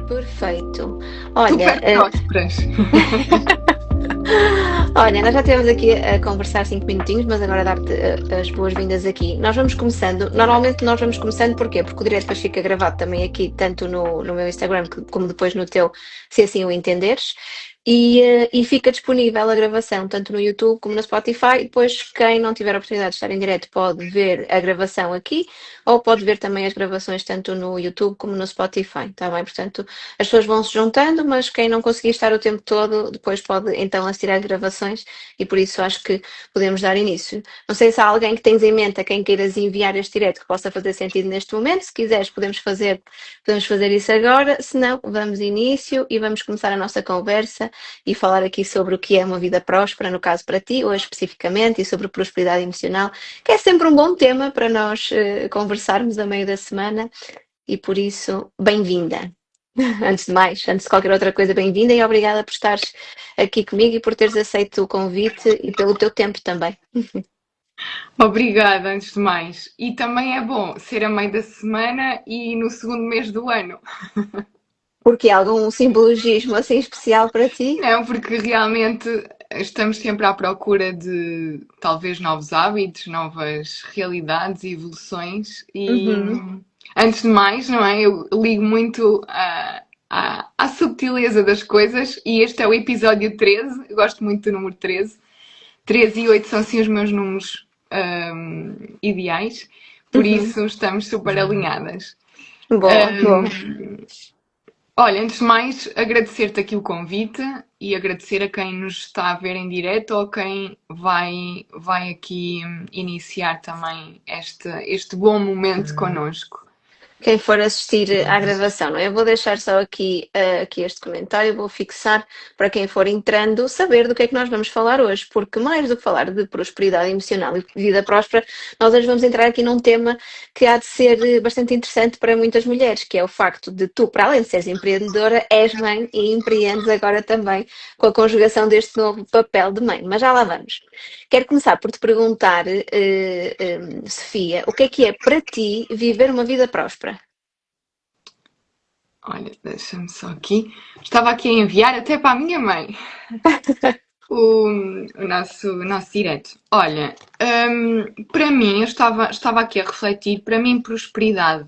Perfeito. Olha, Super prósperas. olha, nós já estivemos aqui a conversar 5 minutinhos, mas agora dar-te as boas-vindas aqui. Nós vamos começando, normalmente nós vamos começando porquê? Porque o direto depois fica gravado também aqui, tanto no meu Instagram como depois no teu, se assim o entenderes. E fica disponível a gravação tanto no YouTube como no Spotify. Depois, quem não tiver a oportunidade de estar em direto pode ver a gravação aqui ou pode ver também as gravações tanto no YouTube como no Spotify, tá bem? Portanto, as pessoas vão se juntando, mas quem não conseguir estar o tempo todo, depois pode então assistir às gravações e por isso acho que podemos dar início. Não sei se há alguém que tens em mente a quem queiras enviar este direto que possa fazer sentido neste momento. Se quiseres, podemos fazer isso agora. Se não, vamos início e vamos começar a nossa conversa e falar aqui sobre o que é uma vida próspera, no caso para ti, hoje especificamente, e sobre prosperidade emocional, que é sempre um bom tema para nós conversarmos a meio da semana e por isso, bem-vinda. Antes de mais, antes de qualquer outra coisa, bem-vinda e obrigada por estares aqui comigo e por teres aceito o convite e pelo teu tempo também. Obrigada, antes de mais. E também é bom ser a meio da semana e no segundo mês do ano. Porque há algum simbologismo assim especial para ti? Não, porque realmente estamos sempre à procura de talvez novos hábitos, novas realidades e evoluções. E Uhum. antes de mais, não é? Eu ligo muito à subtileza das coisas e este é o episódio 13. Eu gosto muito do número 13. 13 e 8 são assim os meus números ideais, por Uhum. isso estamos super alinhadas. Boa, boa. Olha, antes de mais, agradecer-te aqui o convite e agradecer a quem nos está a ver em direto ou quem vai aqui iniciar também este bom momento connosco. Quem for assistir à gravação, não é? Eu vou deixar só aqui este comentário, vou fixar para quem for entrando saber do que é que nós vamos falar hoje, porque mais do que falar de prosperidade emocional e vida próspera, nós hoje vamos entrar aqui num tema que há de ser bastante interessante para muitas mulheres, que é o facto de tu, para além de seres empreendedora, és mãe e empreendes agora também com a conjugação deste novo papel de mãe. Mas já lá vamos. Quero começar por te perguntar, Sofia, o que é para ti viver uma vida próspera? Olha, deixa-me só aqui. Estava aqui a enviar até para a minha mãe o nosso direto. Olha, para mim, eu estava aqui a refletir, para mim, prosperidade,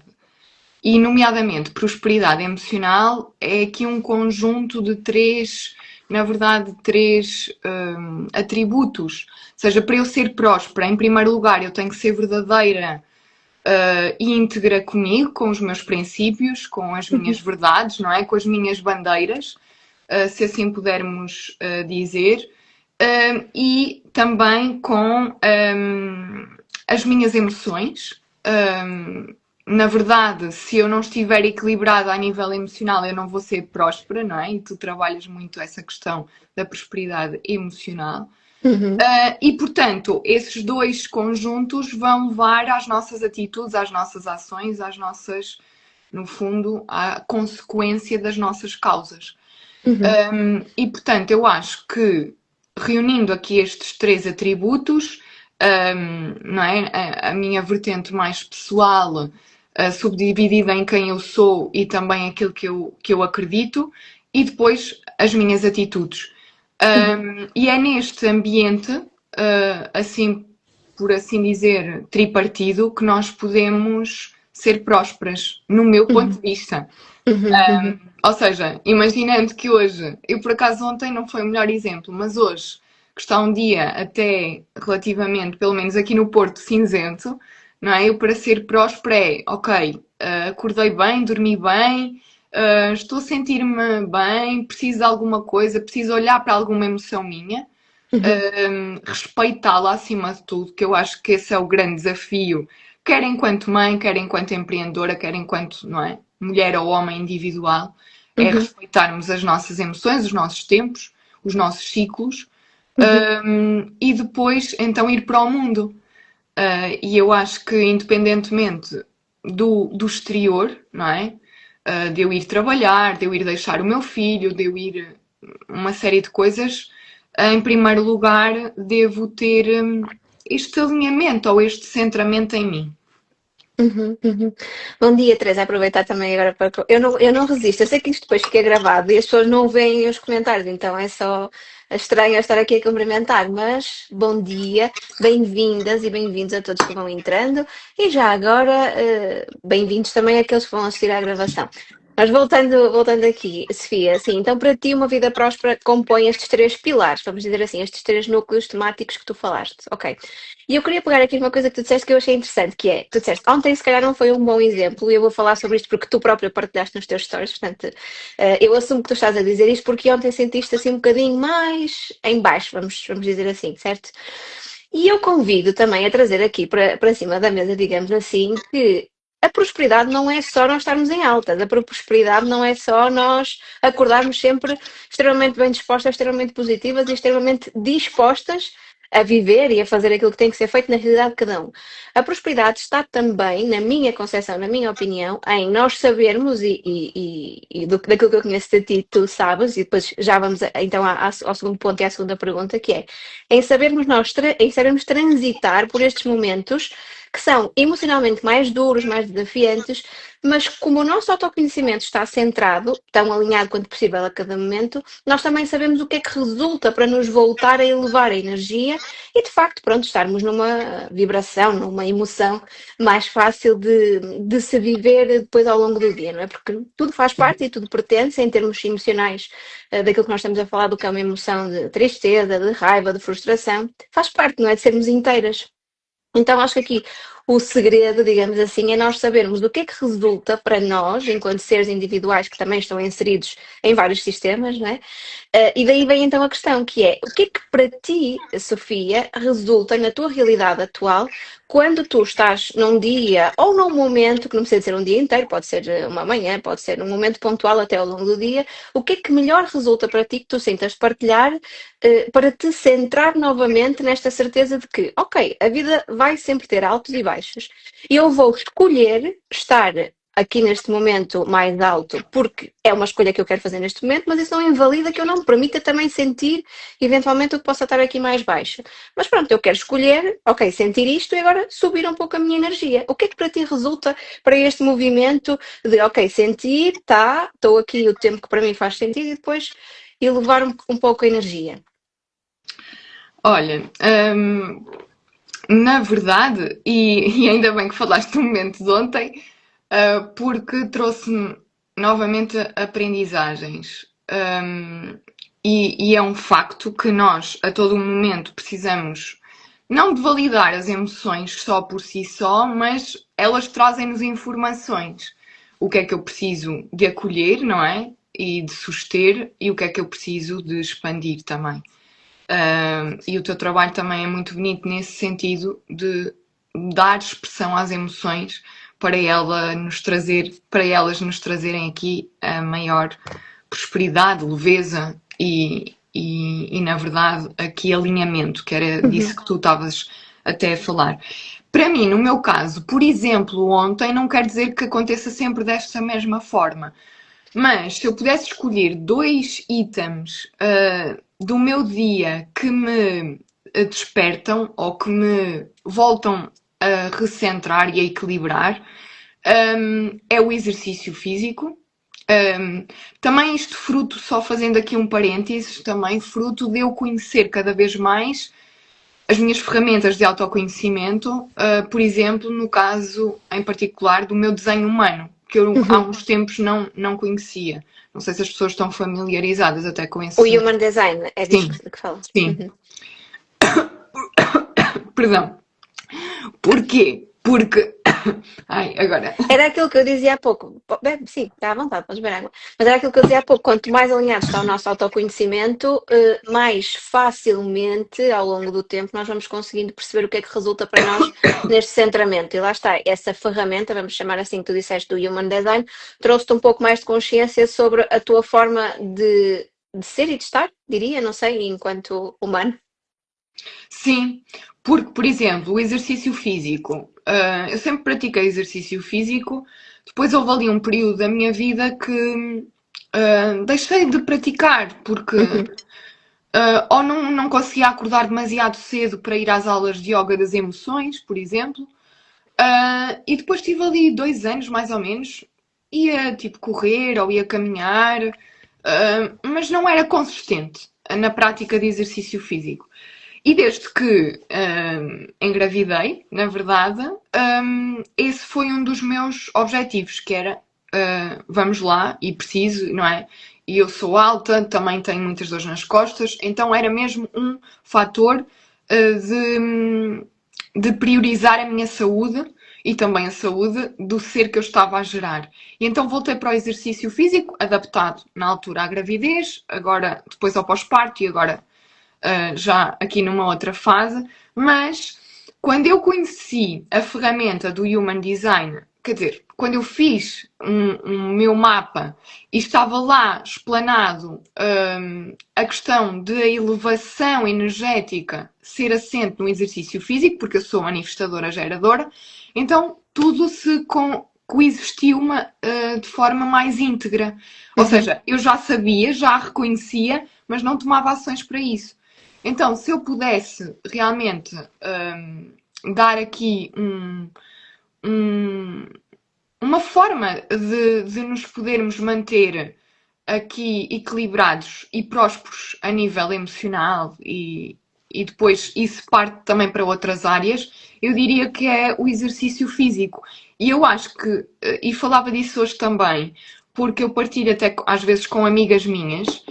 e nomeadamente prosperidade emocional, é aqui um conjunto de três, na verdade, três atributos. Ou seja, para eu ser próspera, em primeiro lugar, eu tenho que ser verdadeira e íntegra comigo, com os meus princípios, com as minhas verdades, não é? Com as minhas bandeiras, se assim pudermos dizer, e também com as minhas emoções. Na verdade, se eu não estiver equilibrada a nível emocional, eu não vou ser próspera, não é? E tu trabalhas muito essa questão da prosperidade emocional. Uhum, E, portanto, esses dois conjuntos vão levar às nossas atitudes, às nossas ações, às nossas, no fundo, à consequência das nossas causas. uhum, E, portanto, eu acho que reunindo aqui estes três atributos, não é? A minha vertente mais pessoal, subdividida em quem eu sou e também aquilo que eu acredito, e depois as minhas atitudes. uhum, E é neste ambiente, assim, por assim dizer, tripartido, que nós podemos ser prósperas, no meu ponto uhum, de vista. uhum, uhum, Ou seja, imaginando que hoje, eu por acaso ontem não foi o melhor exemplo, mas hoje, que está um dia até relativamente, pelo menos aqui no Porto, cinzento, não é? Eu para ser próspera é, ok, acordei bem, dormi bem, estou a sentir-me bem, preciso de alguma coisa, preciso olhar para alguma emoção minha, uhum, respeitá-la acima de tudo, que eu acho que esse é o grande desafio, quer enquanto mãe, quer enquanto empreendedora, quer enquanto, não é, mulher ou homem individual, é uhum, respeitarmos as nossas emoções, os nossos tempos, os nossos ciclos, uhum, e depois então ir para o mundo. E eu acho que independentemente do exterior, não é? De eu ir trabalhar, de eu ir deixar o meu filho, de eu ir uma série de coisas, em primeiro lugar, devo ter este alinhamento ou este centramento em mim. Uhum, uhum. Bom dia, Teresa. Aproveitar também agora para. Eu não resisto. Eu sei que isto depois fica gravado e as pessoas não veem os comentários, então é só estranho eu estar aqui a cumprimentar. Mas bom dia, bem-vindas e bem-vindos a todos que vão entrando e já agora bem-vindos também àqueles que vão assistir à gravação. Mas voltando aqui, Sofia, assim, então para ti uma vida próspera compõe estes três pilares, vamos dizer assim, estes três núcleos temáticos que tu falaste, ok? E eu queria pegar aqui numa coisa que tu disseste que eu achei interessante, que é, tu disseste, ontem se calhar não foi um bom exemplo, e eu vou falar sobre isto porque tu própria partilhaste nos teus stories, portanto, eu assumo que tu estás a dizer isto porque ontem sentiste assim um bocadinho mais em baixo, vamos dizer assim, certo? E eu convido também a trazer aqui para cima da mesa, digamos assim, que a prosperidade não é só nós estarmos em altas, a prosperidade não é só nós acordarmos sempre extremamente bem dispostas, extremamente positivas e extremamente dispostas a viver e a fazer aquilo que tem que ser feito na realidade de cada um. A prosperidade está também, na minha concepção, na minha opinião, em nós sabermos, daquilo que eu conheço de ti, tu sabes, e depois já vamos então ao segundo ponto e à segunda pergunta, que é em sabermos em sabermos transitar por estes momentos que são emocionalmente mais duros, mais desafiantes, mas como o nosso autoconhecimento está centrado, tão alinhado quanto possível a cada momento, nós também sabemos o que é que resulta para nos voltar a elevar a energia e, de facto, pronto, estarmos numa vibração, numa emoção mais fácil de se viver depois ao longo do dia, não é? Porque tudo faz parte e tudo pertence em termos emocionais daquilo que nós estamos a falar, do que é uma emoção de tristeza, de raiva, de frustração, faz parte, não é? De sermos inteiras. Então, acho que aqui o segredo, digamos assim, é nós sabermos do que é que resulta para nós, enquanto seres individuais que também estão inseridos em vários sistemas, não é? E daí vem então a questão, que é o que é que para ti, Sofia, resulta na tua realidade atual quando tu estás num dia ou num momento, que não precisa ser um dia inteiro, pode ser uma manhã, pode ser um momento pontual até ao longo do dia, o que é que melhor resulta para ti que tu sintas partilhar para te centrar novamente nesta certeza de que, ok, a vida vai sempre ter altos e baixos. E eu vou escolher estar aqui neste momento mais alto, porque é uma escolha que eu quero fazer neste momento, mas isso não invalida que eu não me permita também sentir eventualmente o que possa estar aqui mais baixo. Mas pronto, eu quero escolher, ok, sentir isto e agora subir um pouco a minha energia. O que é que para ti resulta para este movimento de, ok, sentir, tá, estou aqui o tempo que para mim faz sentido e depois elevar um pouco a energia? Olha, na verdade, e ainda bem que falaste do momento de ontem, porque trouxe-me novamente aprendizagens. E é um facto que nós, a todo momento, precisamos não de validar as emoções só por si só, mas elas trazem-nos informações. O que é que eu preciso de acolher, não é? E de suster, e o que é que eu preciso de expandir também. E o teu trabalho também é muito bonito nesse sentido de dar expressão às emoções para para elas nos trazerem aqui a maior prosperidade, leveza e na verdade aqui alinhamento, que era disso Uhum. que tu estavas até a falar. Para mim, no meu caso, por exemplo, ontem não quer dizer que aconteça sempre desta mesma forma, mas se eu pudesse escolher dois itens do meu dia que me despertam ou que me voltam a recentrar e a equilibrar, é o exercício físico. Também isto fruto, só fazendo aqui um parênteses, também fruto de eu conhecer cada vez mais as minhas ferramentas de autoconhecimento, por exemplo, no caso em particular do meu desenho humano, que eu há Uhum. uns tempos não conhecia. Não sei se as pessoas estão familiarizadas até com O esse. Human Design, é disso Sim, que falas. sim, Uhum. perdão. Porquê? Porque. Ai, agora. Era aquilo que eu dizia há pouco. Bebe, sim, está à vontade, podes beber água. Mas era aquilo que eu dizia há pouco. Quanto mais alinhado está o nosso autoconhecimento, mais facilmente, ao longo do tempo, nós vamos conseguindo perceber o que é que resulta para nós neste centramento. E lá está, essa ferramenta, vamos chamar assim, que tu disseste do Human Design, trouxe-te um pouco mais de consciência sobre a tua forma de ser e de estar, diria, não sei, enquanto humano. Sim, porque, por exemplo, o exercício físico. Eu sempre pratiquei exercício físico, depois houve ali um período da minha vida que deixei de praticar porque Uhum. ou não conseguia acordar demasiado cedo para ir às aulas de yoga das emoções, por exemplo. E depois tive ali 2 anos, mais ou menos, ia tipo correr ou ia caminhar, mas não era consistente na prática de exercício físico. E desde que engravidei, na verdade, esse foi um dos meus objetivos, que era vamos lá, e preciso, não é? E eu sou alta, também tenho muitas dores nas costas, então era mesmo um fator de priorizar a minha saúde e também a saúde do ser que eu estava a gerar. E então voltei para o exercício físico, adaptado na altura à gravidez, agora depois ao pós-parto e agora já aqui numa outra fase, mas quando eu conheci a ferramenta do Human Design, quer dizer, quando eu fiz um meu mapa e estava lá explanado a questão da elevação energética ser assente no exercício físico, porque eu sou manifestadora geradora, então tudo se coexistiu de forma mais íntegra. Ou Uhum. seja, eu já sabia, já reconhecia, mas não tomava ações para isso. Então, se eu pudesse realmente dar aqui um- uma forma de nos podermos manter aqui equilibrados e prósperos a nível emocional e depois isso parte também para outras áreas, eu diria que é o exercício físico. E eu acho que, e falava disso hoje também, porque eu partilho até às vezes com amigas minhas,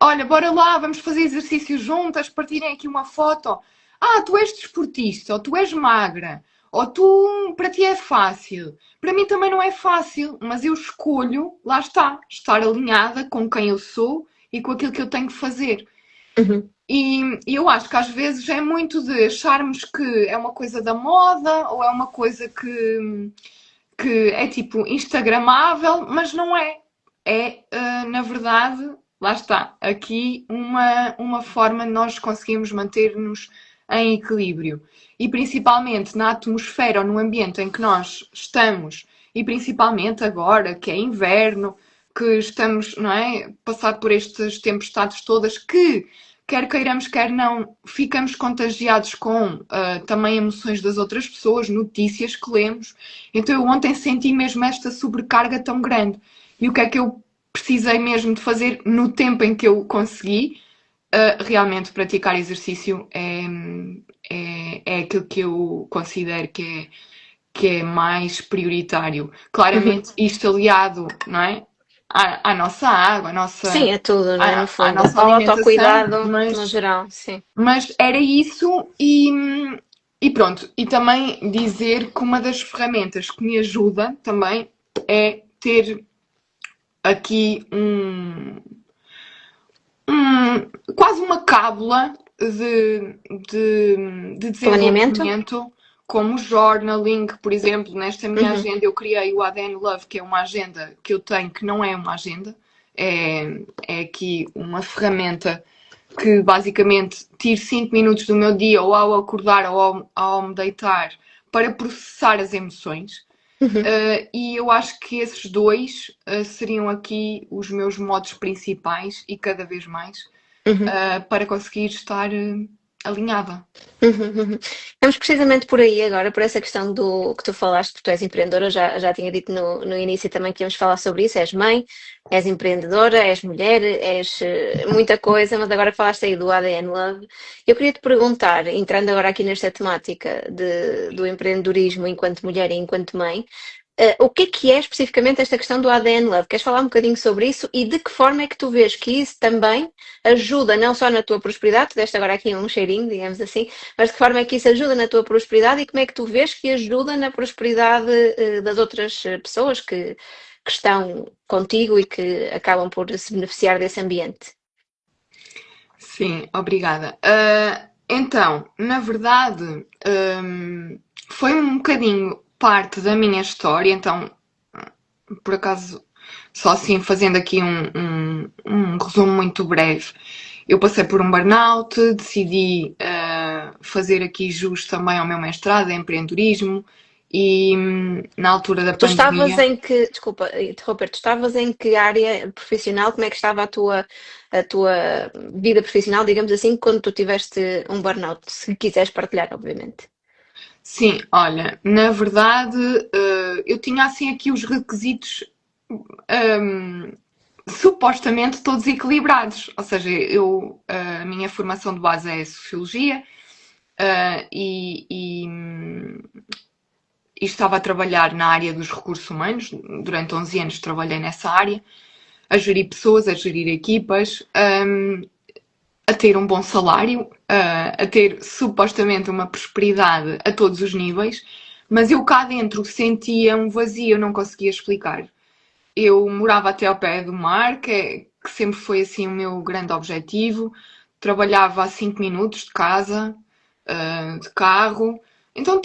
olha, bora lá, vamos fazer exercício juntas, partilhem aqui uma foto. Ah, tu és desportista, ou tu és magra, ou tu, para ti é fácil. Para mim também não é fácil, mas eu escolho, lá está, estar alinhada com quem eu sou e com aquilo que eu tenho que fazer. Uhum. E eu acho que às vezes é muito de acharmos que é uma coisa da moda ou é uma coisa que é tipo instagramável, mas não é. É, na verdade, lá está, aqui uma forma de nós conseguirmos manter-nos em equilíbrio. E principalmente na atmosfera ou no ambiente em que nós estamos, e principalmente agora que é inverno, que estamos, não é, passar por estas tempestades todas que quer queiramos, quer não, ficamos contagiados com também emoções das outras pessoas, notícias que lemos. Então eu ontem senti mesmo esta sobrecarga tão grande. E o que é que eu precisei mesmo de fazer no tempo em que eu consegui? Realmente praticar exercício é aquilo que eu considero que é mais prioritário. Uhum. Claramente, isto aliado, não é? À nossa água, Sim, é tudo, não é? No à fundo. nossa Ao alimentação, autocuidado, no mas geral, sim. era isso e pronto. E também dizer que uma das ferramentas que me ajuda também é ter aqui quase uma cábula de Planeamento? desenvolvimento, como journaling, por exemplo, nesta minha Uhum. agenda eu criei o ADN Love, que é uma agenda que eu tenho que não é uma agenda, é aqui uma ferramenta que basicamente tiro 5 minutos do meu dia ou ao acordar ou ao me deitar para processar as emoções. Uhum. E eu acho que esses dois seriam aqui os meus modos principais e cada vez mais Uhum. para conseguir estar alinhada. Uhum, uhum. Vamos precisamente por aí agora, por essa questão do que tu falaste, que tu és empreendedora, já tinha dito no início também que íamos falar sobre isso, és mãe, és empreendedora, és mulher, és muita coisa, mas agora falaste aí do ADN Love. Eu queria te perguntar, entrando agora aqui nesta temática do empreendedorismo enquanto mulher e enquanto mãe, o que é especificamente esta questão do ADN Love? Queres falar um bocadinho sobre isso e de que forma é que tu vês que isso também ajuda não só na tua prosperidade, tu deste agora aqui um cheirinho, digamos assim, mas de que forma é que isso ajuda na tua prosperidade e como é que tu vês que ajuda na prosperidade das outras pessoas que estão contigo e que acabam por se beneficiar desse ambiente? Sim, obrigada. Então, na verdade, foi um bocadinho parte da minha história, então, por acaso, só assim fazendo aqui um resumo muito breve. Eu passei por um burnout, decidi fazer aqui jus também ao meu mestrado em empreendedorismo E na altura da Tu estavas pandemia, em que, desculpa interromper, tu estavas em que área profissional? Como é que estava a tua vida profissional, digamos assim, quando tu tiveste um burnout? Se quiseres partilhar, obviamente. sim, olha, na verdade, eu tinha assim aqui os requisitos hum, supostamente todos equilibrados. Ou seja, a minha formação de base é Sociologia, e estava a trabalhar na área dos recursos humanos. Durante 11 anos trabalhei nessa área, a gerir pessoas, a gerir equipas, a ter um bom salário, a ter supostamente uma prosperidade a todos os níveis, mas eu cá dentro sentia um vazio, eu não conseguia explicar. Eu morava até ao pé do mar, que sempre foi assim o meu grande objetivo. Trabalhava a 5 minutos de casa, de carro. Então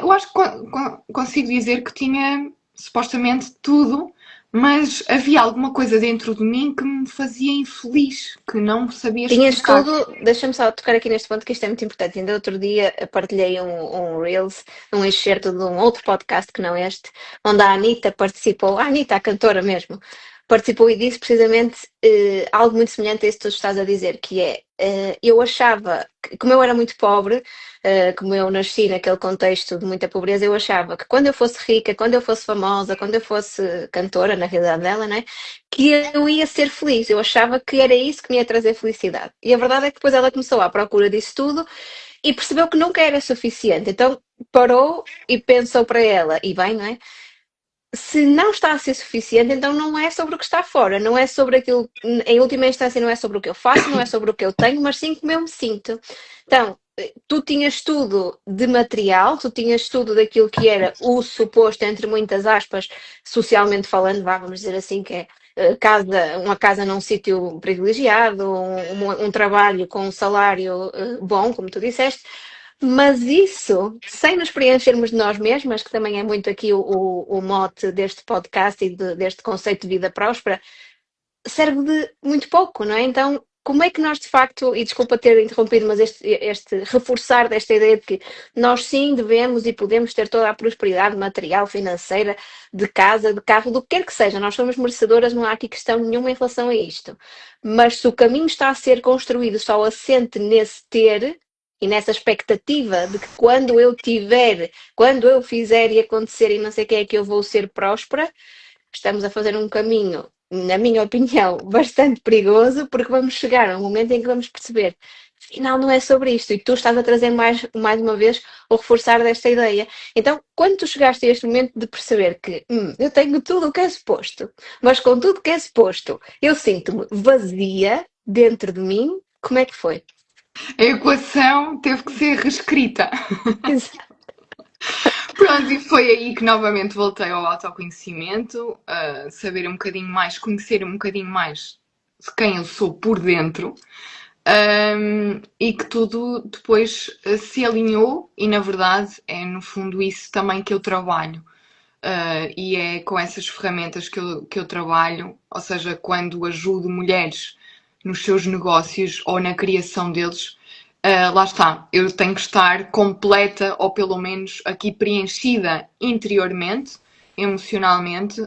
eu acho que consigo dizer que tinha supostamente tudo, mas havia alguma coisa dentro de mim que me fazia infeliz, que não sabia Tinhas explicar. tudo, deixa-me só tocar aqui neste ponto que isto é muito importante. Ainda outro dia partilhei um Reels, um excerto de um outro podcast que não este, onde a Anitta participou, a Anitta, a cantora mesmo, participou e disse precisamente algo muito semelhante a isso que tu estás a dizer, que é, eu achava, como eu era muito pobre, como eu nasci naquele contexto de muita pobreza, eu achava que quando eu fosse rica, quando eu fosse famosa, quando eu fosse cantora, na realidade dela, né? Que eu ia ser feliz. Eu achava que era isso que me ia trazer felicidade. E a verdade é que depois ela começou à procura disso tudo e percebeu que nunca era suficiente. Então parou e pensou para ela, e bem, não é? Se não está a ser suficiente, então não é sobre o que está fora, não é sobre aquilo, em última instância, não é sobre o que eu faço, não é sobre o que eu tenho, mas sim como eu me sinto. Então, tu tinhas tudo de material, tu tinhas tudo daquilo que era o suposto, entre muitas aspas, socialmente falando, vamos dizer assim, que é uma casa num sítio privilegiado, um trabalho com um salário bom, como tu disseste, mas isso, sem nos preenchermos de nós mesmas, que também é muito aqui o mote deste podcast e deste conceito de vida próspera, serve de muito pouco, não é? Então, como é que nós de facto, e desculpa ter interrompido, mas este reforçar desta ideia de que nós sim devemos e podemos ter toda a prosperidade material, financeira, de casa, de carro, do que quer que seja, nós somos merecedoras, não há aqui questão nenhuma em relação a isto. Mas se o caminho está a ser construído só assente nesse ter e nessa expectativa de que quando eu tiver, quando eu fizer e acontecer e não sei o que é que eu vou ser próspera, estamos a fazer um caminho, na minha opinião, bastante perigoso, porque vamos chegar a um momento em que vamos perceber, afinal não é sobre isto, e tu estás a trazer mais uma vez o reforçar desta ideia. Então, quando tu chegaste a este momento de perceber que eu tenho tudo o que é suposto, mas com tudo o que é suposto, eu sinto-me vazia dentro de mim, como é que foi? A equação teve que ser reescrita. Pronto, e foi aí que novamente voltei ao autoconhecimento, a saber um bocadinho mais, conhecer um bocadinho mais de quem eu sou por dentro, e que tudo depois se alinhou, e na verdade é no fundo isso também que eu trabalho. E é com essas ferramentas que eu trabalho, ou seja, quando ajudo mulheres nos seus negócios ou na criação deles, lá está, eu tenho que estar completa ou pelo menos aqui preenchida interiormente, emocionalmente,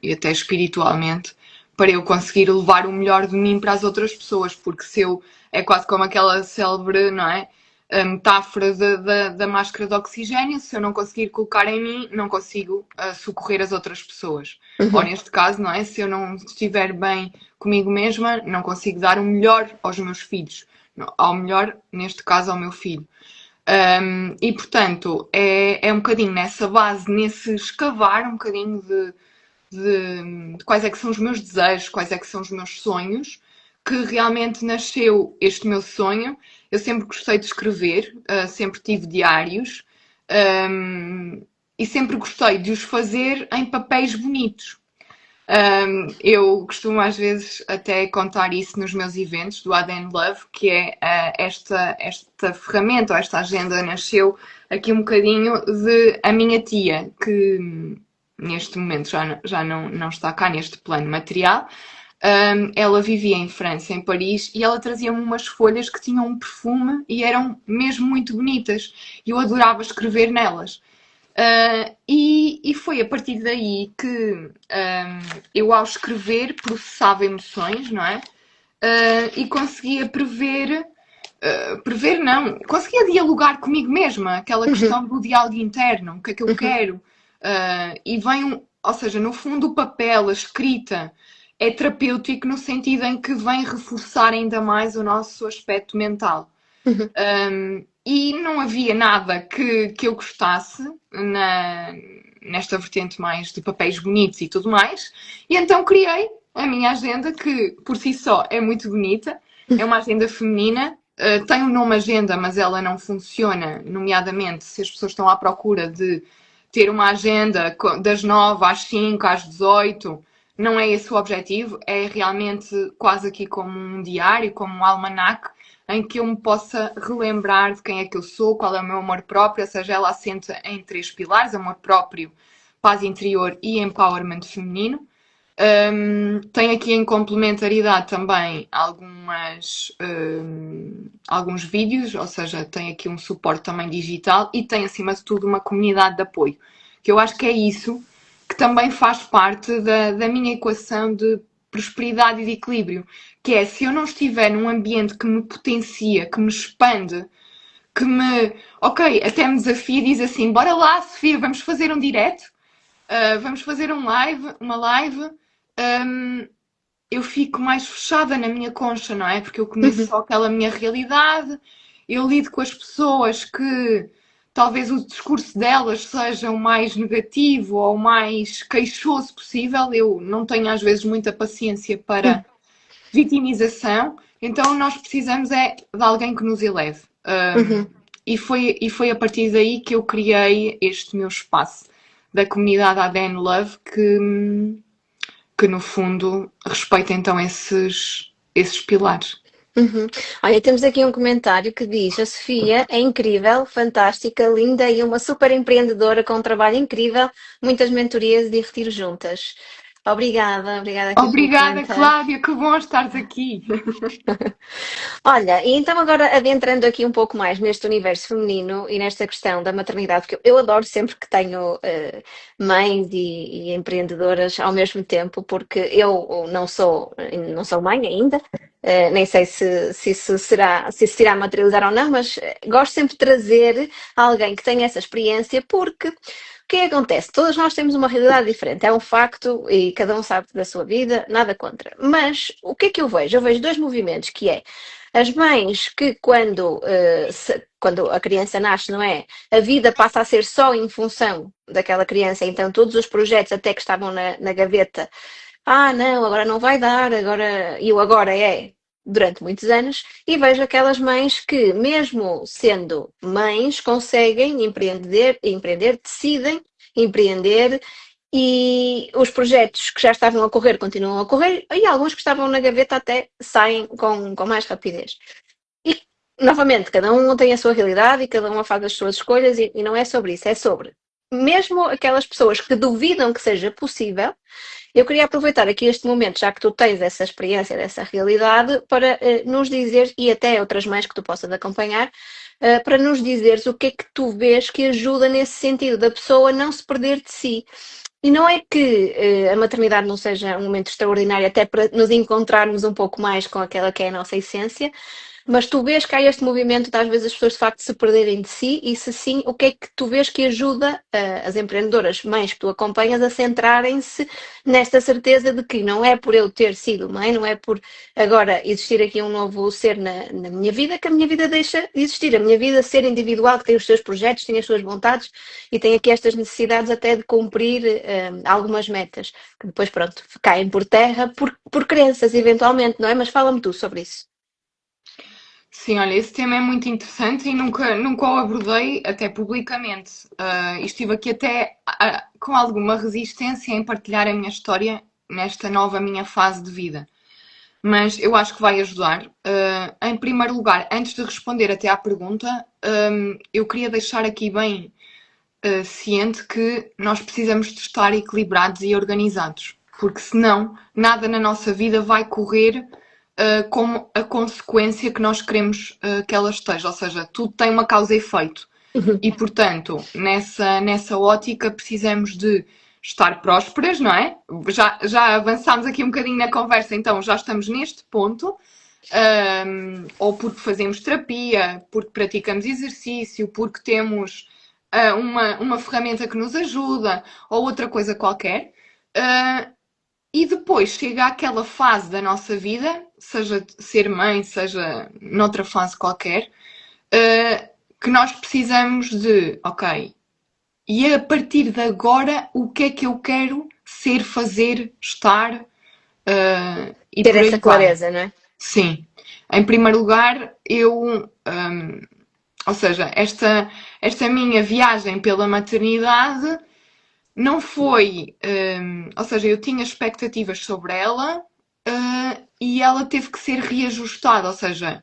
e até espiritualmente, para eu conseguir levar o melhor de mim para as outras pessoas, porque se eu é quase como aquela célebre, não é? A metáfora da máscara de oxigênio, se eu não conseguir colocar em mim, não consigo socorrer as outras pessoas. Ou Uhum. neste caso, não é? Se eu não estiver bem comigo mesma, não consigo dar o melhor aos meus filhos. Ao melhor, neste caso, ao meu filho. E portanto, é um bocadinho nessa base, nesse escavar um bocadinho de quais é que são os meus desejos, quais é que são os meus sonhos, que realmente nasceu este meu sonho. Eu sempre gostei de escrever, sempre tive diários, e sempre gostei de os fazer em papéis bonitos. Eu costumo às vezes até contar isso nos meus eventos do ADN Love, que é esta ferramenta ou esta agenda nasceu aqui um bocadinho de a minha tia, que neste momento já não está cá neste plano material. Ela vivia em França, em Paris, e ela trazia-me umas folhas que tinham um perfume e eram mesmo muito bonitas. E eu adorava escrever nelas. E foi a partir daí que eu, ao escrever, processava emoções, não é? E conseguia prever. Prever não, conseguia dialogar comigo mesma, aquela Uhum, questão do diálogo interno, o que é que eu uhum, quero, e vem, ou seja, no fundo o papel, a escrita, é terapêutico no sentido em que vem reforçar ainda mais o nosso aspecto mental. uhum, E não havia nada que eu gostasse nesta vertente mais de papéis bonitos e tudo mais, e então criei a minha agenda, que por si só é muito bonita, é uma agenda feminina. Tem o nome agenda, mas ela não funciona, nomeadamente se as pessoas estão à procura de ter uma agenda das 9 às 5, às 18. Não é esse o objetivo, é realmente quase aqui como um diário, como um almanaque, em que eu me possa relembrar de quem é que eu sou, qual é o meu amor próprio, ou seja, ela assenta em 3 pilares: amor próprio, paz interior e empowerment feminino. Tem aqui em complementaridade também alguns vídeos, ou seja, tem aqui um suporte também digital e tem, acima de tudo, uma comunidade de apoio, que eu acho que é isso que também faz parte da minha equação de prosperidade e de equilíbrio, que é: se eu não estiver num ambiente que me potencia, que me expande, que me, ok, até me desafia e diz assim: bora lá, Sofia, vamos fazer um direto, vamos fazer uma live, hum, eu fico mais fechada na minha concha, não é? Porque eu conheço uhum. só aquela minha realidade, eu lido com as pessoas que talvez o discurso delas seja o mais negativo ou o mais queixoso possível. Eu não tenho às vezes muita paciência para vitimização, então nós precisamos é de alguém que nos eleve. Uhum. E foi a partir daí que eu criei este meu espaço da comunidade ADN Love, que no fundo respeita então esses pilares. Uhum. Olha, temos aqui um comentário que diz: a Sofia é incrível, fantástica, linda e uma super empreendedora com um trabalho incrível, muitas mentorias e retiros juntas. Obrigada, obrigada aqui pelo Obrigada, comentário. Cláudia, que bom estares aqui. Olha, e então agora adentrando aqui um pouco mais neste universo feminino e nesta questão da maternidade, porque eu adoro sempre que tenho mães e empreendedoras ao mesmo tempo, porque eu não sou mãe ainda, nem sei se isso será, se isso se irá materializar ou não, mas gosto sempre de trazer alguém que tenha essa experiência, porque o que é que acontece? Todas nós temos uma realidade diferente, é um facto e cada um sabe da sua vida, nada contra. Mas o que é que eu vejo? Eu vejo dois movimentos, que é as mães que quando a criança nasce, não é? A vida passa a ser só em função daquela criança, então todos os projetos até que estavam na gaveta, não, agora não vai dar, e o agora é durante muitos anos, e vejo aquelas mães que, mesmo sendo mães, conseguem empreender, decidem empreender e os projetos que já estavam a correr continuam a correr e alguns que estavam na gaveta até saem com mais rapidez. E, novamente, cada um tem a sua realidade e cada uma faz as suas escolhas e não é sobre isso, é sobre mesmo aquelas pessoas que duvidam que seja possível. Eu queria aproveitar aqui este momento, já que tu tens essa experiência, dessa realidade, para nos dizer, e até outras mães que tu possas acompanhar, para nos dizeres o que é que tu vês que ajuda nesse sentido, da pessoa não se perder de si. E não é que a maternidade não seja um momento extraordinário, até para nos encontrarmos um pouco mais com aquela que é a nossa essência, mas tu vês que há este movimento de às vezes as pessoas de facto se perderem de si, e se sim, o que é que tu vês que ajuda as empreendedoras, mães que tu acompanhas, a centrarem-se nesta certeza de que não é por eu ter sido mãe, não é por agora existir aqui um novo ser na minha vida, que a minha vida deixa de existir, a minha vida ser individual, que tem os seus projetos, tem as suas vontades e tem aqui estas necessidades até de cumprir algumas metas, que depois pronto, caem por terra por crenças eventualmente, não é? Mas fala-me tu sobre isso. Sim, olha, esse tema é muito interessante e nunca o abordei até publicamente. E estive aqui até com alguma resistência em partilhar a minha história nesta nova minha fase de vida. Mas eu acho que vai ajudar. Em primeiro lugar, antes de responder até à pergunta, eu queria deixar aqui bem ciente que nós precisamos de estar equilibrados e organizados, porque senão nada na nossa vida vai correr como a consequência que nós queremos que ela esteja. Ou seja, tudo tem uma causa e efeito. Uhum. E, portanto, nessa ótica, precisamos de estar prósperas, não é? Já avançámos aqui um bocadinho na conversa, então já estamos neste ponto. Ou porque fazemos terapia, porque praticamos exercício, porque temos uma ferramenta que nos ajuda, ou outra coisa qualquer. E depois chega aquela fase da nossa vida, seja ser mãe, seja noutra fase qualquer, que nós precisamos de, ok, e a partir de agora, o que é que eu quero ser, fazer, estar, e Ter por essa aí vai. clareza, não é? Sim. Em primeiro lugar, ou seja, esta minha viagem pela maternidade não foi, ou seja, eu tinha expectativas sobre ela, e ela teve que ser reajustada, ou seja,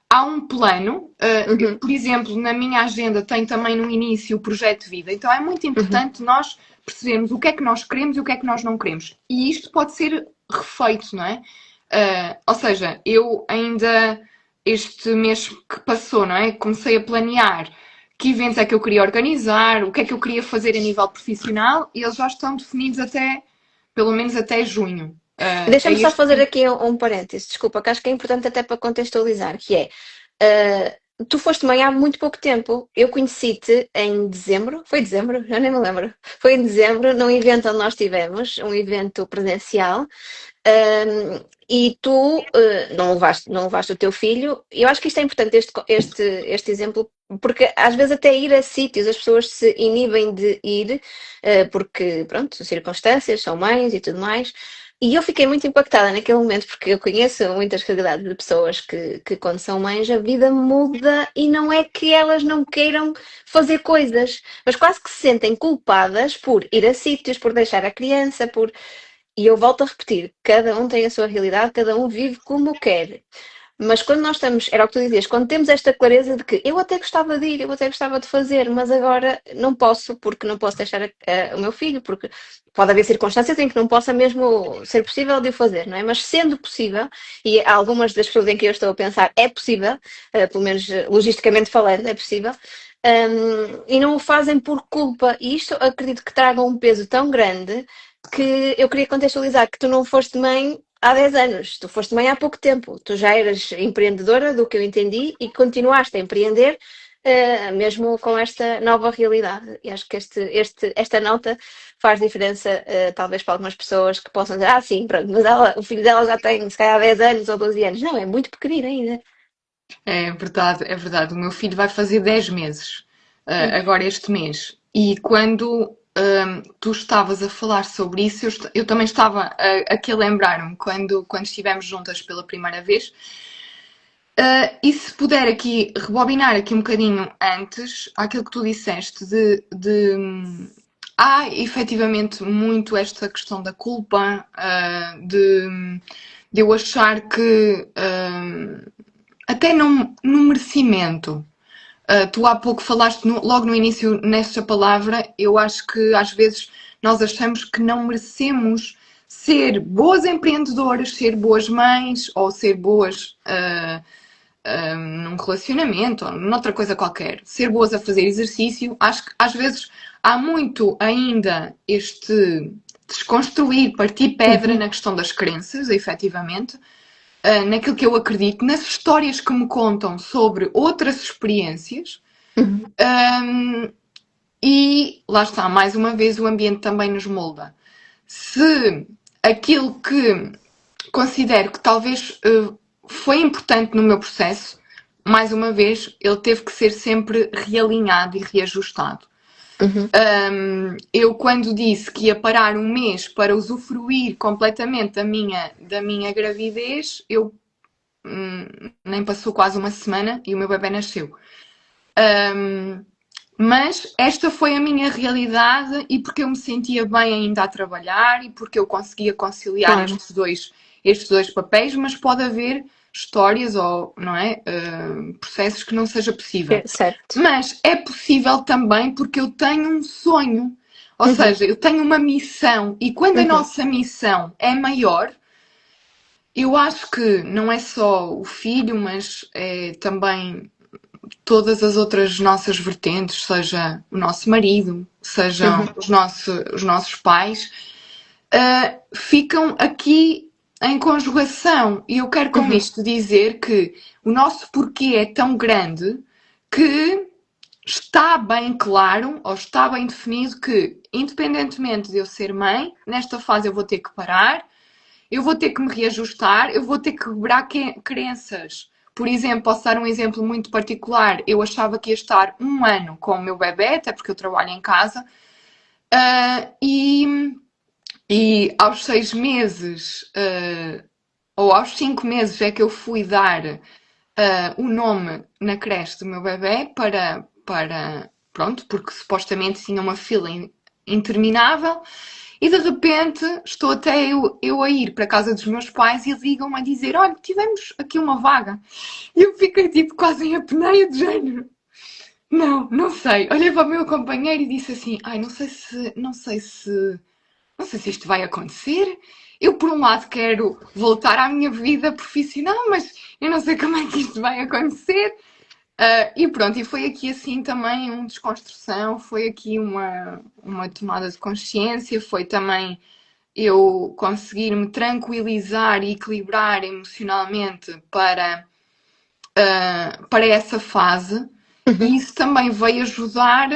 há um plano, Uhum, por exemplo, na minha agenda tem também no início o projeto de vida, então é muito uhum. importante nós percebermos o que é que nós queremos e o que é que nós não queremos. E isto pode ser refeito, não é? Ou seja, eu ainda este mês que passou, não é? Comecei a planear que eventos é que eu queria organizar, o que é que eu queria fazer a nível profissional e eles já estão definidos até, pelo menos até junho. É Deixa-me só este fazer tipo. aqui um parênteses, desculpa, que acho que é importante até para contextualizar, que é, tu foste mãe há muito pouco tempo. Eu conheci-te em dezembro, foi dezembro? Já nem me lembro. Foi em dezembro, num evento onde nós tivemos, um evento presencial, e tu não levaste o teu filho. E eu acho que isto é importante, este exemplo, porque às vezes até ir a sítios as pessoas se inibem de ir, porque, pronto, circunstâncias, são mães e tudo mais. E eu fiquei muito impactada naquele momento, porque eu conheço muitas realidades de pessoas que quando são mães, a vida muda e não é que elas não queiram fazer coisas, mas quase que se sentem culpadas por ir a sítios, por deixar a criança, por. E eu volto a repetir, cada um tem a sua realidade, cada um vive como quer. Mas quando nós estamos, era o que tu dizias, quando temos esta clareza de que eu até gostava de ir, eu até gostava de fazer, mas agora não posso, porque não posso deixar o meu filho, porque pode haver circunstâncias em que não possa mesmo ser possível de o fazer, não é? Mas sendo possível, e algumas das pessoas em que eu estou a pensar é possível, pelo menos logisticamente falando, é possível, e não o fazem por culpa. E isto acredito que traga um peso tão grande que eu queria contextualizar que tu não foste mãe há 10 anos, tu foste mãe há pouco tempo, tu já eras empreendedora, do que eu entendi, e continuaste a empreender, mesmo com esta nova realidade. E acho que esta nota faz diferença, talvez para algumas pessoas que possam dizer, sim, pronto, mas o filho dela já tem, se calhar, 10 anos ou 12 anos. Não, é muito pequenino ainda. É verdade, é verdade. O meu filho vai fazer 10 meses, Hum. agora este mês. E quando tu estavas a falar sobre isso, eu também estava aqui a lembrar-me quando estivemos juntas pela primeira vez. E se puder aqui rebobinar aqui um bocadinho antes, aquilo que tu disseste há efetivamente muito esta questão da culpa, de eu achar que até no merecimento. Tu há pouco falaste logo no início nesta palavra, eu acho que às vezes nós achamos que não merecemos ser boas empreendedoras, ser boas mães ou ser boas num relacionamento ou noutra coisa qualquer. Ser boas a fazer exercício, acho que às vezes há muito ainda este desconstruir, partir pedra Uhum. na questão das crenças, efetivamente, naquilo que eu acredito, nas histórias que me contam sobre outras experiências. Uhum. Um, e lá está, mais uma vez, o ambiente também nos molda. Se aquilo que considero que talvez foi importante no meu processo, mais uma vez, ele teve que ser sempre realinhado e reajustado. Uhum. Eu, quando disse que ia parar um mês para usufruir completamente da minha gravidez, eu nem passou quase uma semana e o meu bebê nasceu. Mas esta foi a minha realidade e porque eu me sentia bem ainda a trabalhar e porque eu conseguia conciliar Claro, estes dois papéis, mas pode haver histórias ou, não é, processos que não seja possível. certo. Mas é possível também porque eu tenho um sonho, ou Uhum. seja, eu tenho uma missão e quando a Uhum. nossa missão é maior, eu acho que não é só o filho, mas é também todas as outras nossas vertentes, seja o nosso marido, sejam os nossos pais, ficam aqui em conjugação. E eu quero com isto dizer que o nosso porquê é tão grande que está bem claro, ou está bem definido que, independentemente de eu ser mãe, nesta fase eu vou ter que parar, eu vou ter que me reajustar, eu vou ter que quebrar crenças. Por exemplo, posso dar um exemplo muito particular. Eu achava que ia estar um ano com o meu bebê, até porque eu trabalho em casa, e aos 6 meses, ou aos 5 meses, é que eu fui dar o nome na creche do meu bebê pronto, porque supostamente tinha uma fila interminável. E de repente estou até eu a ir para a casa dos meus pais e ligam-me a dizer: olha, tivemos aqui uma vaga. E eu fiquei tipo quase em apneia de género. Não sei. Olhei para o meu companheiro e disse assim: ai, não sei se isto vai acontecer. Eu, por um lado, quero voltar à minha vida profissional, mas eu não sei como é que isto vai acontecer. E pronto, e foi aqui assim também uma desconstrução, foi aqui uma tomada de consciência, foi também eu conseguir me tranquilizar e equilibrar emocionalmente para essa fase. E isso também veio ajudar,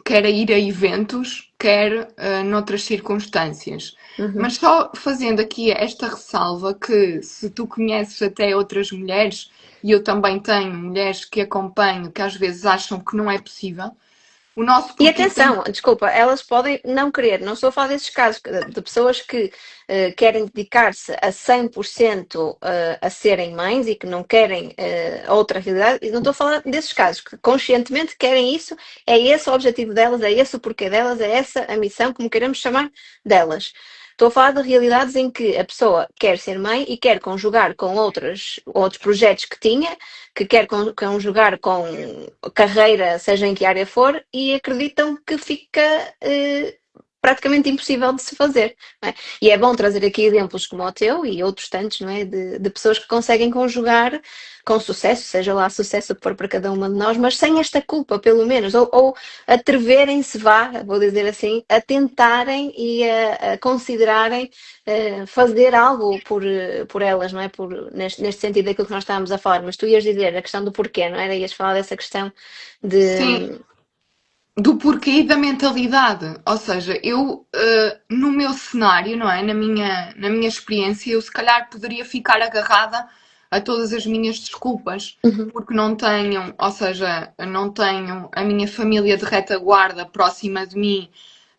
quer a ir a eventos, quer noutras circunstâncias. Mas só fazendo aqui esta ressalva que se tu conheces até outras mulheres, e eu também tenho mulheres que acompanho que às vezes acham que não é possível, o nosso E porquê tem... atenção, desculpa, elas podem não querer, não estou a falar desses casos, de pessoas que querem dedicar-se a 100% a serem mães e que não querem outra realidade, e não estou a falar desses casos, que conscientemente querem isso, é esse o objetivo delas, é esse o porquê delas, é essa a missão, como queremos chamar, delas. Estou a falar de realidades em que a pessoa quer ser mãe e quer conjugar com outros projetos que tinha, que quer conjugar com carreira, seja em que área for, e acreditam que fica praticamente impossível de se fazer. Não é? E é bom trazer aqui exemplos como o teu e outros tantos, não é? De pessoas que conseguem conjugar com sucesso, seja lá sucesso que for para cada uma de nós, mas sem esta culpa, pelo menos, ou atreverem-se, vou dizer assim, a tentarem e a considerarem fazer algo por elas, não é? Neste sentido daquilo que nós estávamos a falar, mas tu ias dizer a questão do porquê, não era? Ias falar dessa questão Sim, de. do porquê e da mentalidade. Ou seja, eu, no meu cenário, não é? Na minha experiência, eu se calhar poderia ficar agarrada a todas as minhas desculpas, porque não tenho, ou seja, não tenho a minha família de retaguarda próxima de mim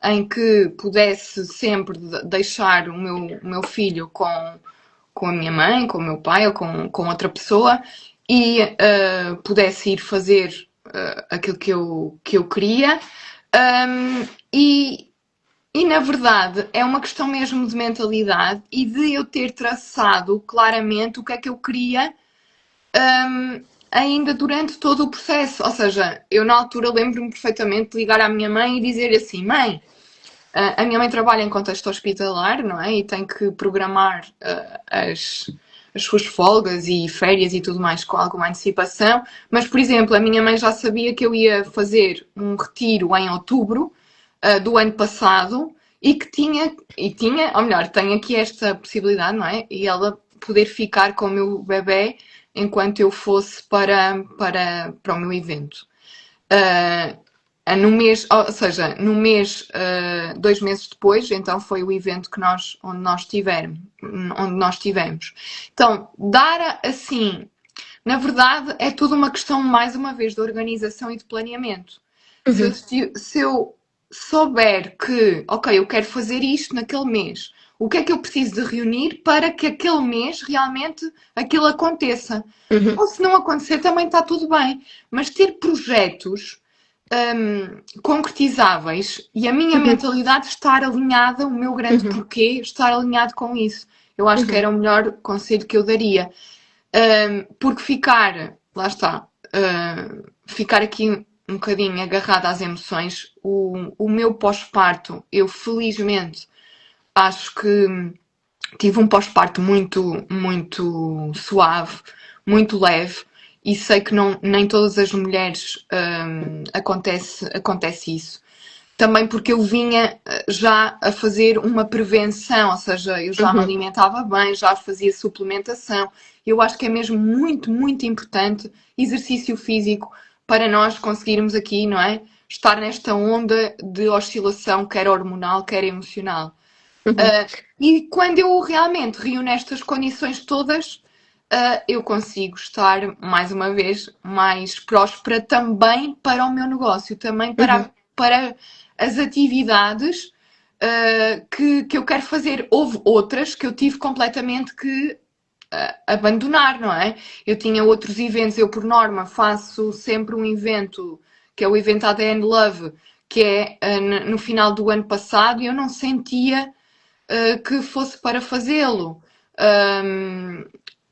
em que pudesse sempre deixar o meu filho com a minha mãe, com o meu pai ou com outra pessoa e pudesse ir fazer aquilo que eu queria. Um, e, e na verdade é uma questão mesmo de mentalidade e de eu ter traçado claramente o que é que eu queria ainda durante todo o processo. Ou seja, eu na altura lembro-me perfeitamente de ligar à minha mãe e dizer assim: mãe, a minha mãe trabalha em contexto hospitalar, não é? E tem que programar as suas folgas e férias e tudo mais com alguma antecipação. Mas, por exemplo, a minha mãe já sabia que eu ia fazer um retiro em outubro do ano passado e que tinha, ou melhor, tem aqui esta possibilidade, não é? E ela poder ficar com o meu bebê enquanto eu fosse para o meu evento. No mês, ou seja, no mês, 2 meses depois, então foi o evento onde nós tivemos. Então, dar assim, na verdade, é tudo uma questão, mais uma vez, de organização e de planeamento. Se eu souber que, ok, eu quero fazer isto naquele mês, o que é que eu preciso de reunir para que aquele mês realmente aquilo aconteça? Ou se não acontecer, também está tudo bem. Mas ter projetos concretizáveis e a minha mentalidade estar alinhada, o meu grande porquê, estar alinhado com isso. Eu acho que era o melhor conselho que eu daria. Porque lá está, ficar aqui um bocadinho agarrada às emoções, o meu pós-parto, eu felizmente acho que tive um pós-parto muito, muito suave, muito leve e sei que não, nem todas as mulheres acontece isso. Também porque eu vinha já a fazer uma prevenção, ou seja, eu já me Uhum, alimentava bem, já fazia suplementação. Eu acho que é mesmo muito, muito importante exercício físico para nós conseguirmos aqui, não é? Estar nesta onda de oscilação, quer hormonal, quer emocional. uhum, E quando eu realmente reúno estas condições todas, eu consigo estar, mais uma vez, mais próspera também para o meu negócio, também uhum, para as atividades que eu quero fazer. Houve outras que eu tive completamente que abandonar, não é? Eu tinha outros eventos, eu por norma faço sempre um evento, que é o evento ADN Love, que é no final do ano passado, e eu não sentia que fosse para fazê-lo. Um,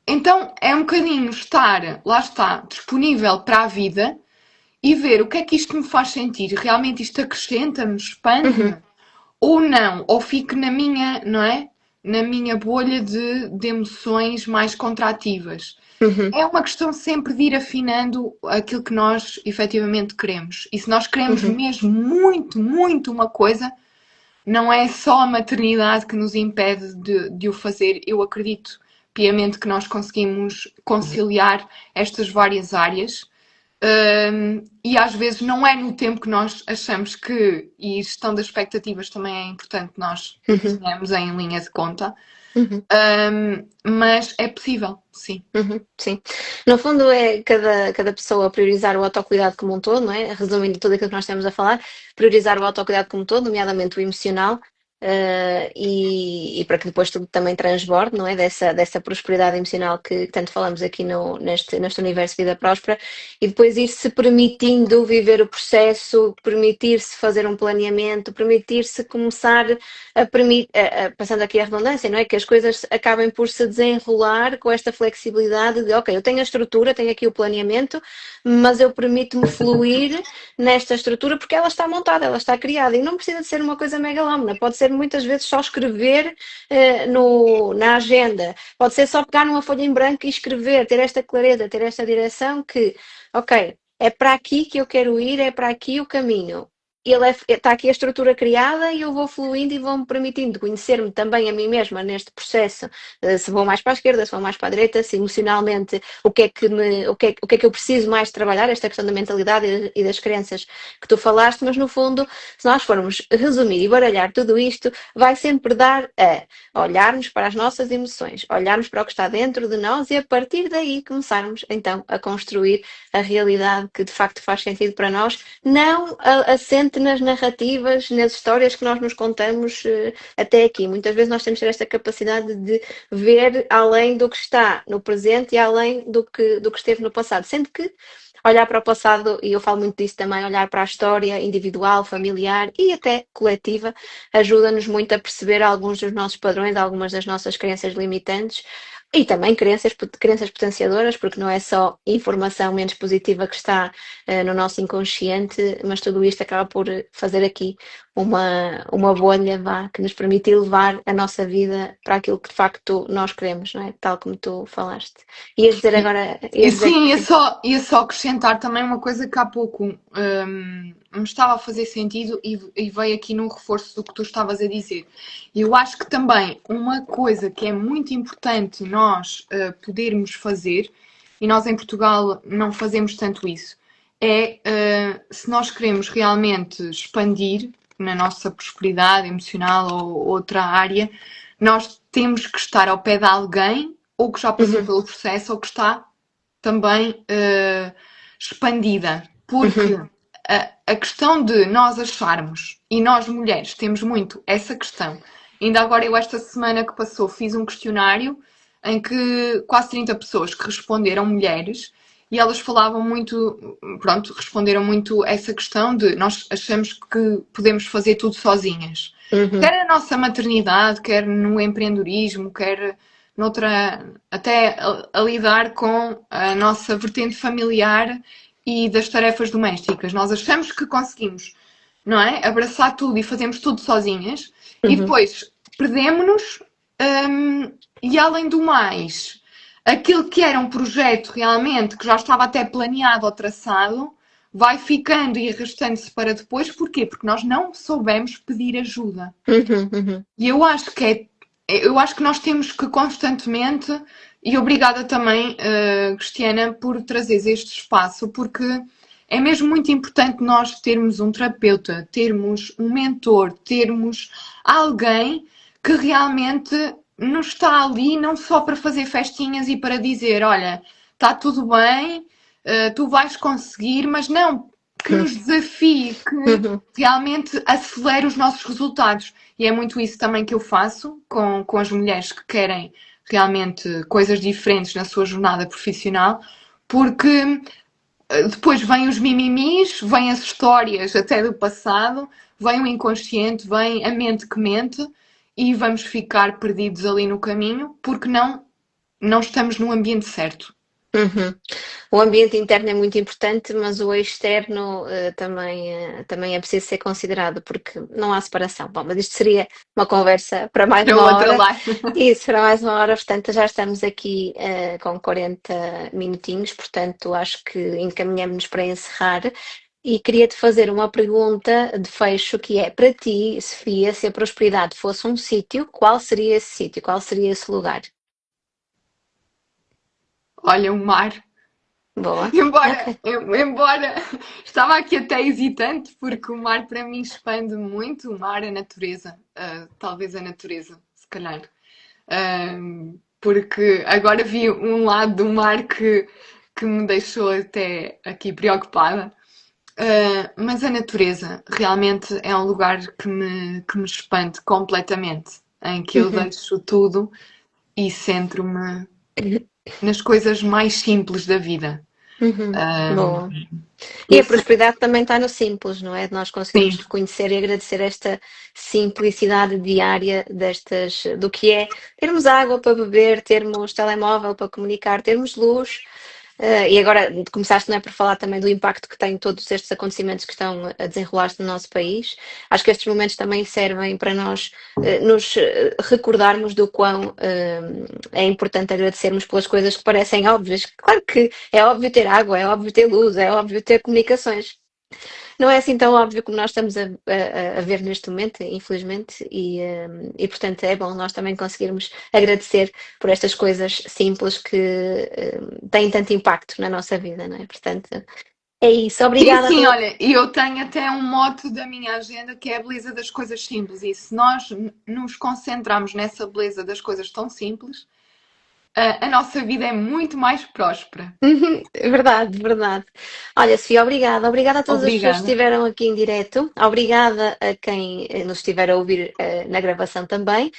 então é um bocadinho estar, lá está, disponível para a vida e ver o que é que isto me faz sentir. Realmente isto acrescenta-me, expande-me uhum, ou não, ou fico na minha, não é? Na minha bolha de emoções mais contrativas. uhum, É uma questão sempre de ir afinando aquilo que nós efetivamente queremos. E se nós queremos uhum. mesmo muito, muito uma coisa, não é só a maternidade que nos impede de o fazer. Eu acredito piamente que nós conseguimos conciliar estas várias áreas. E às vezes não é no tempo que nós achamos que, e gestão das expectativas também é importante nós Uhum, tenhamos em linha de conta, uhum, mas é possível, sim. uhum, sim. No fundo é cada pessoa priorizar o autocuidado como um todo, não é? Resumindo tudo aquilo que nós temos a falar, priorizar o autocuidado como um todo, nomeadamente o emocional, e para que depois tudo também transborde, não é? Dessa prosperidade emocional que tanto falamos aqui neste universo de vida próspera, e depois ir-se permitindo viver o processo, permitir-se fazer um planeamento, permitir-se começar passando aqui a redundância, não é? Que as coisas acabem por se desenrolar com esta flexibilidade de, ok, eu tenho a estrutura, tenho aqui o planeamento, mas eu permito-me fluir nesta estrutura porque ela está montada, ela está criada e não precisa de ser uma coisa megalómana, pode ser muitas vezes só escrever na agenda, pode ser só pegar numa folha em branco e escrever, ter esta clareza, ter esta direção que, ok, é para aqui que eu quero ir, é para aqui o caminho. Está aqui a estrutura criada e eu vou fluindo e vou-me permitindo conhecer-me também a mim mesma neste processo. Se vou mais para a esquerda, se vou mais para a direita, se emocionalmente o que é que eu preciso mais trabalhar, esta questão da mentalidade e das crenças que tu falaste, mas no fundo, se nós formos resumir e baralhar tudo isto, vai sempre dar a olharmos para as nossas emoções, olharmos para o que está dentro de nós e a partir daí começarmos então a construir a realidade que de facto faz sentido para nós, não assente nas narrativas, nas histórias que nós nos contamos até aqui. Muitas vezes nós temos que ter esta capacidade de ver além do que está no presente e além do que esteve no passado, sendo que olhar para o passado, e eu falo muito disso também, olhar para a história individual, familiar e até coletiva, ajuda-nos muito a perceber alguns dos nossos padrões, algumas das nossas crenças limitantes e também crenças potenciadoras, porque não é só informação menos positiva que está no nosso inconsciente, mas tudo isto acaba por fazer aqui uma bolha, vá, que nos permite levar a nossa vida para aquilo que de facto nós queremos, não é? Tal como tu falaste. Ias dizer agora, E ias dizer sim, que sim. ia só acrescentar também uma coisa que há pouco me estava a fazer sentido e veio aqui no reforço do que tu estavas a dizer. Eu acho que também uma coisa que é muito importante nós podermos fazer, e nós em Portugal não fazemos tanto isso, é se nós queremos realmente expandir na nossa prosperidade emocional ou outra área, nós temos que estar ao pé de alguém ou que já passou Uhum, pelo processo ou que está também expandida, porque uhum, a questão de nós acharmos, e nós mulheres temos muito essa questão, ainda agora eu esta semana que passou fiz um questionário em que quase 30 pessoas que responderam mulheres e elas falavam muito, pronto, responderam muito essa questão de nós achamos que podemos fazer tudo sozinhas. uhum, Quer a nossa maternidade, quer no empreendedorismo, quer noutra, até a lidar com a nossa vertente familiar e das tarefas domésticas. Nós achamos que conseguimos, não é? Abraçar tudo e fazemos tudo sozinhas e uhum, depois perdemos-nos e além do mais, aquilo que era um projeto realmente, que já estava até planeado ou traçado, vai ficando e arrastando-se para depois. Porquê? Porque nós não soubemos pedir ajuda. E eu acho que nós temos que constantemente, e obrigada também, Cristiana, por trazeres este espaço, porque é mesmo muito importante nós termos um terapeuta, termos um mentor, termos alguém que realmente nos está ali não só para fazer festinhas e para dizer, olha, está tudo bem, tu vais conseguir, mas não, que nos desafie, que realmente acelere os nossos resultados. E é muito isso também que eu faço com as mulheres que querem realmente coisas diferentes na sua jornada profissional, porque depois vêm os mimimis, vêm as histórias até do passado, vem o inconsciente, vem a mente que mente e vamos ficar perdidos ali no caminho porque não estamos no ambiente certo. O ambiente interno é muito importante, mas o externo também é preciso ser considerado, porque não há separação. Bom, mas isto seria uma conversa para mais Para uma outra hora. live. Isso, para mais uma hora, portanto, já estamos aqui com 40 minutinhos, portanto, acho que encaminhamos-nos para encerrar. E queria-te fazer uma pergunta de fecho, que é, para ti, Sofia, se a prosperidade fosse um sítio, qual seria esse sítio? Qual seria esse lugar? Olha, o mar. Boa. Embora, Ok. embora estava aqui até hesitante, porque o mar para mim expande muito, o mar, a natureza, talvez a natureza, se calhar. Porque agora vi um lado do mar que me deixou até aqui preocupada. Mas a natureza realmente é um lugar que me expande completamente, em que eu Uhum. deixo tudo e centro-me nas coisas mais simples da vida. Uhum. Um, Boa. E a esse, prosperidade também está no simples, não é? De nós conseguirmos sim, reconhecer e agradecer esta simplicidade diária do que é termos água para beber, termos telemóvel para comunicar, termos luz. E agora começaste, não é, por falar também do impacto que têm todos estes acontecimentos que estão a desenrolar-se no nosso país. Acho que estes momentos também servem para nós nos recordarmos do quão é importante agradecermos pelas coisas que parecem óbvias. Claro que é óbvio ter água, é óbvio ter luz, é óbvio ter comunicações. Não é assim tão óbvio como nós estamos a ver neste momento, infelizmente, portanto é bom nós também conseguirmos agradecer por estas coisas simples que têm tanto impacto na nossa vida, não é? Portanto, é isso. sim, Obrigada sim, pela. olha, e eu tenho até um mote da minha agenda que é a beleza das coisas simples. E se nós nos concentrarmos nessa beleza das coisas tão simples, a nossa vida é muito mais próspera. Verdade, verdade. Olha, Sofia, obrigada. Obrigada a todas as pessoas que Obrigada. estiveram aqui em direto. Obrigada a quem nos estiver a ouvir na gravação também.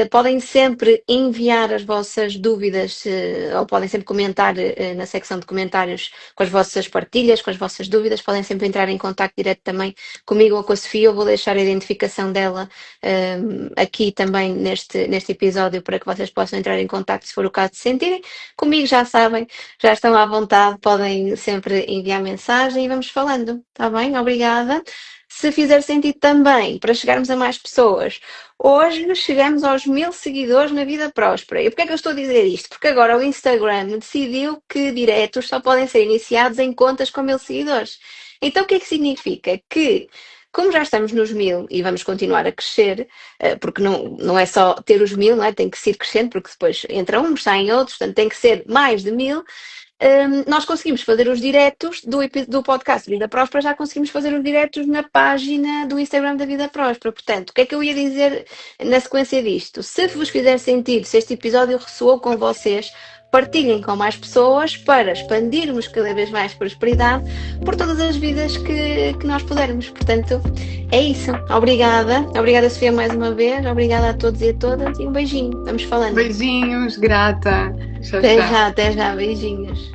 Podem sempre enviar as vossas dúvidas, ou podem sempre comentar na secção de comentários com as vossas partilhas, com as vossas dúvidas. Podem sempre entrar em contacto direto também comigo ou com a Sofia. Eu vou deixar a identificação dela aqui também neste episódio para que vocês possam entrar em contacto se for o caso de sentirem. Comigo já sabem, já estão à vontade, podem sempre enviar mensagem e vamos falando, está bem? Obrigada. Se fizer sentido também, para chegarmos a mais pessoas, hoje chegamos aos 1000 seguidores na Vida Próspera. E porquê é que eu estou a dizer isto? Porque agora o Instagram decidiu que diretos só podem ser iniciados em contas com 1000 seguidores. Então o que é que significa? Que, como já estamos nos 1000 e vamos continuar a crescer, porque não é só ter os 1000, não é? Tem que se ir crescendo, porque depois entra uns, saem outros, portanto tem que ser mais de 1000. Nós conseguimos fazer os diretos do podcast Vida Próspera, já conseguimos fazer os diretos na página do Instagram da Vida Próspera. Portanto, o que é que eu ia dizer na sequência disto? Se vos fizer sentido, se este episódio ressoou com vocês, partilhem com mais pessoas para expandirmos cada vez mais prosperidade por todas as vidas que nós pudermos. Portanto, é isso. Obrigada. Obrigada, Sofia, mais uma vez. Obrigada a todos e a todas e um beijinho. Vamos falando. Beijinhos, grata. Tchau, tchau. Até já. Beijinhos.